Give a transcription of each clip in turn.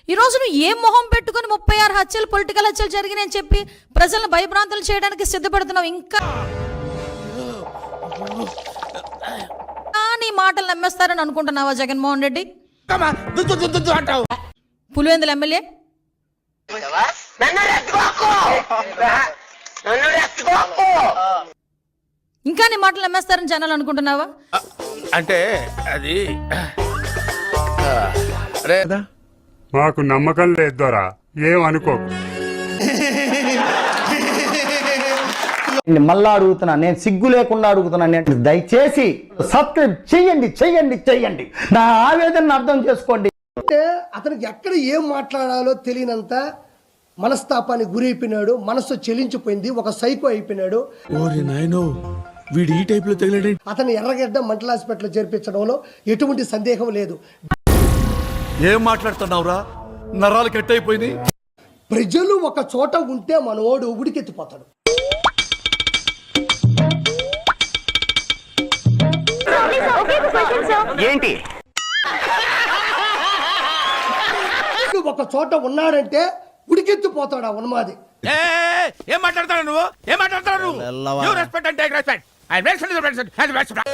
ఈ రోజు నువ్వు ఏ మొహం పెట్టుకుని 36 హత్యలు పొలిటికల్ హత్యలు జరిగినాయని చెప్పి ప్రజలను భయభ్రాంతులు చేయడానికి సిద్ధపడుతున్నావు? ఇంకా నీ మాటలు నమ్మేస్తారని అనుకుంటున్నావా జగన్మోహన్ రెడ్డి? పులివెందుల ఎమ్మెల్యే ఇంకా నీ మాటలు నమ్మేస్తారని జనాలు అనుకుంటున్నావా? అంటే అది మాకు నమ్మకం లేదు దొరా, ఏమనుకోకు. మళ్ళా అడుగుతున్నా, నేను సిగ్గు లేకుండా అడుగుతున్నా, నేను దయచేసి సబ్స్క్రైబ్ చెయ్యండి చెయ్యండి చెయ్యండి, నా ఆవేదనను అర్థం చేసుకోండి. అంటే అతనికి ఎక్కడ ఏం మాట్లాడాలో తెలియనంత మనస్తాపానికి గురైపోయినాడు, మనసు చెలించిపోయింది, ఒక సైకో అయిపోయినాడు. వీడు ఈ టైప్ లో తగిలాడు. అతను ఎర్రగడ్డ మెంటల్ హాస్పిటల్ చేర్పించడంలో ఎటువంటి సందేహం లేదు. ఏం మాట్లాడుతున్నావురా? నరాలు కట్ అయిపోయింది. ప్రజలు ఒక చోట ఉంటే మనోడు ఉడికెత్తిపోతాడు. ఏంటి ఒక చోట ఉన్నాడంటే ఉడికెత్తిపోతాడు ఆ ఉన్మాది. ఏం మాట్లాడతావు నువ్వు? ఏం మాట్లాడతావు నువ్వు? You respect and take respect. I respect the respect and respect.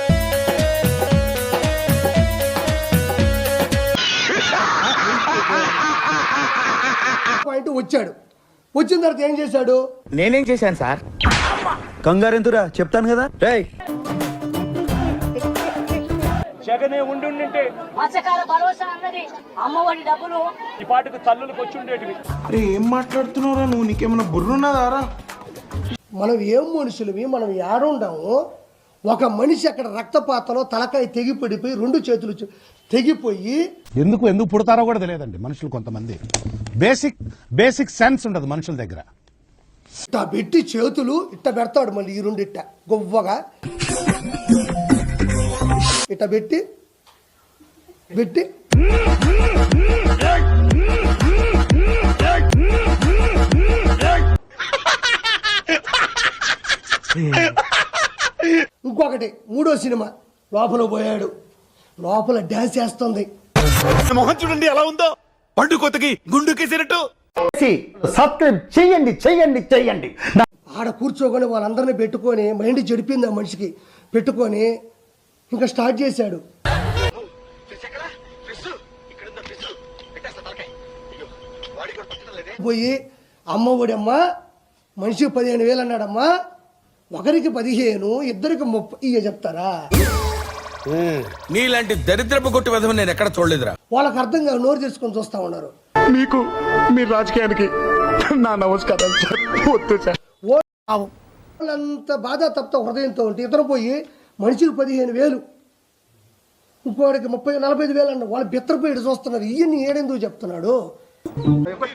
Point వచ్చాడు. వచ్చిన తర్వాత ఏం చేశాడు? నేనేం చేశాను సార్? కంగారెంతురా, చెప్తాను కదా. జగనే ఉండుంటే మత్స్యకార భరోసా అన్నది అమ్మఒడి డబ్బులు ఈ పాటకు తల్లులకు వచ్చి ఉండేటివి. ఏం మాట్లాడుతున్నావురా నువ్వు? నీకేమైనా బుర్రున్నదారా? మనం ఏం మనుషులవి, మనం ఏడుండాము. ఒక మనిషి అక్కడ రక్తపాతలో తలకాయ తెగిపడిపోయి 2 చేతులు తెగిపోయి, ఎందుకు పుడతారో కూడా తెలియదండి మనుషులు. కొంతమంది బేసిక్ సెన్స్ ఉండదు మనుషుల దగ్గర. ఇట్ట పెట్టి చేతులు ఇట్ట పెడతాడు, మళ్ళీ ఈ 2 ఇట్ట గొవ్వగా ఇట్ట పెట్టి ఇంకొకటి 3వ సినిమా లోపల పోయాడు, లోపల డాన్స్ చేస్తుంది. మొహం చూడండి ఎలా ఉందో, పండు కొత్తకి గుండు కేసినట్టు. సబ్స్క్రైబ్ చెయ్యండి చెయ్యండి చెయ్యండి. ఆడ కూర్చోకొని వాళ్ళందరినీ పెట్టుకొని, మైండ్ చెడిపింది ఆ మనిషికి, పెట్టుకొని ఇంకా స్టార్ట్ చేశాడు. పోయి అమ్మఒడమ్మా మనిషికి 15,000 అన్నాడమ్మా, ఒకరికి 15, ఇద్దరికి 30 చెప్తారా? నీలాంటి దరిద్రపు కొట్టి విధం నేను ఎక్కడ చూడలేదురా. వాళ్ళకి అర్థం కాదు, నోరు తెరుచుకొని చూస్తా ఉన్నారు. మీకు మీ రాజకీయానికి నా నమస్కారం సార్. వద్దు సార్. వాళ్ళంత బాధ తప్ప హృదయంతో ఉంటే ఇతను పోయి మనిషికి 15,000, ఇంకోడికి 30-45,000 అన్న. వాళ్ళు బిత్తరపోయి చూస్తున్నారు, ఈయన్ని ఏడెందుకు చెప్తున్నాడు?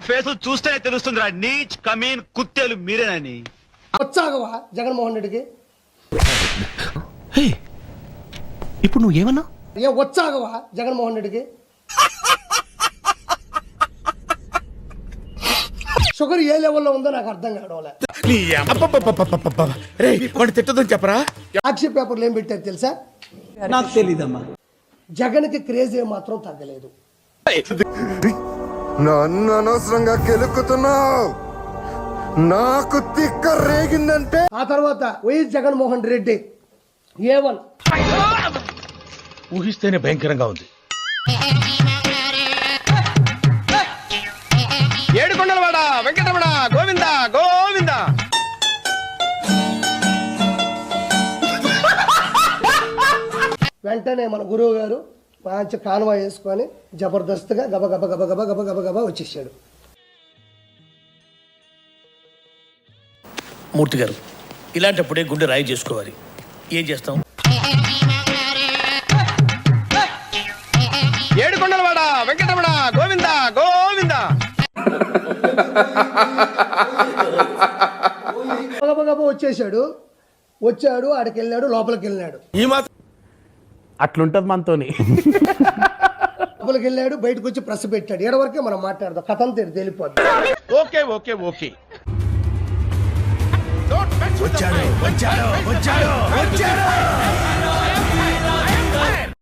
ఫేస్ చూస్తేనే తెలుస్తుందిరా, నీచ్ కమీన్ కుత్తేలు మీరేనని. వచ్చాగవా జగన్మోహన్ రెడ్డికి? ఇప్పుడు నువ్వు ఏమన్నా? వచ్చాగవా జగన్మోహన్ రెడ్డికి? షుగర్ ఏ లెవెల్లో ఉందో నాకు అర్థం కావడం. తిట్టదని చెప్పరా? సాక్షి పేపర్లు ఏం పెట్టారు తెలుసా? నాకు తెలీదమ్మా. జగన్కి క్రేజ్ మాత్రం తగ్గలేదు. నన్ను అనవసరంగా కెలుక్కుతున్నావు, నాకు తిక్క రేగిందంటే. ఆ తర్వాత వైఎస్ జగన్మోహన్ రెడ్డి A1 ఊహిస్తేనే భయంకరంగా ఉంది. ఏడుకొండలవాడ వెంకటరమణ గోవింద గోవింద. వెంటనే మన గురువు గారు మంచి కాన్వా వేసుకొని జబర్దస్త్గా గబ గబ గబ గబ గబ గబ గబ వచ్చేసాడు. మూర్తి గారు, ఇలాంటప్పుడే గుండె రాయి చేసుకోవాలి. ఏం చేస్తాం? ఏడుకొండలవాడ వెంకటరమణ గోవింద గోవింద. గబ గబ వచ్చేసాడు. ఆడికి వెళ్ళాడు, లోపలికి వెళ్ళాడు. ఈ మాత్రం అట్లుంటది మనతోని. లోపలికి వెళ్ళాడు, బయటకు వచ్చి ప్రెస్ పెట్టాడు. ఏడ వరకే మనం మాట్లాడదాం, కథం తెలిపోద్ది. Okay okay okay. వచ్చాడు వచ్చాడు వచ్చాడు వచ్చాడు.